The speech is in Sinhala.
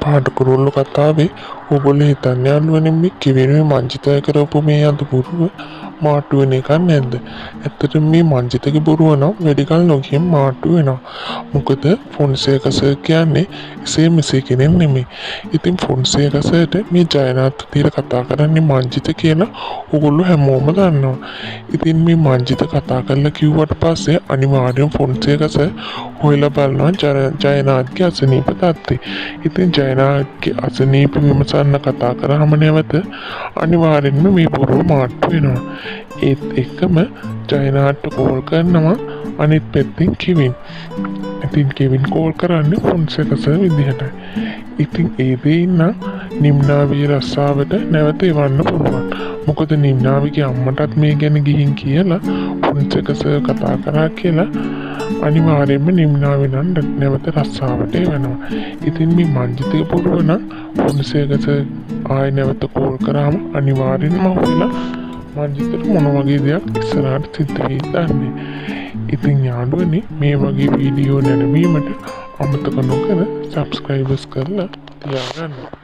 පාට කුරුල්ලෝ කතාවේ ඔයගොල්ලෝ හිතන්නේ යාළුවනේ මේ කෙවිනුයි මංජිතය කරපු මේ අද බොරුව මාට්ටු වෙන එකක් නැද්ද? ඇත්තටම මේ මංජිතගේ බොරුව නම් වැඩි කල නොගියම මාට්ටු වෙනවා. මොකද ෆොන්සේකා සර් කියන්නේ එසේ මෙසේ කෙනෙක් නෙමෙයි. ඉතින් ෆොන්සේකා සර්ට මේ ජයනාත් තියලා කතා කරන්නේ මංජිත කියලා ඔයගොල්ලෝ හැමෝම දන්නවා. ඉතින් මේ මංජිත කතා කරලා කිව්වට පස්සේ අනිවාර්යෙන් ෆොන්සේකා සර් හොයලා බලනවා ජයනාත්ගේ අසනීප තත්ත්වය. ඉතින් ජයනාත්ගේ අසනීප විමසන්න කතා කරාම නැවත අනිවාර්යෙන්ම මේ බොරුව මාට්ටු වෙනවා. ඒත් එක්කම ජයනාට්ට කෝල් කරනවා අනිත් පැත්තෙන් කෙවින්. ඉතින් කෙවින් කෝල් කරන්නේ ෆොන්සේකා සර් විදිහටයි. ඉතින් ඒ දේ ඉන්න නිම්නාවේ රස්සාවට නැවත එවන්න පුළුවන්. මොකද නිම්නාවිගේ අම්මටත් මේ ගැන ගිහින් කියලා ෆොන්සේකා සර් කතා කරා කියලා අනිවාර්යෙන්ම නිම්නාවේ නම් නැවත රස්සාවට එවනවා. ඉතින් මේ මංජිතේ බොරුව නම් ෆොන්සේකා සර් ආයෙ නැවත කෝල් කරාම අනිවාර්යෙන්ම හොයලා මංජිතට මොන වගේ දෙයක් ඉස්සරහට සිද්ධ වෙයිද දන්නේ. ඉතින් යාළුවනේ මේ වගේ වීඩියෝ නැරඹීමට අමතක නොකර සබ්ස්ක්‍රයිබර්ස් කරලා තියාගන්න.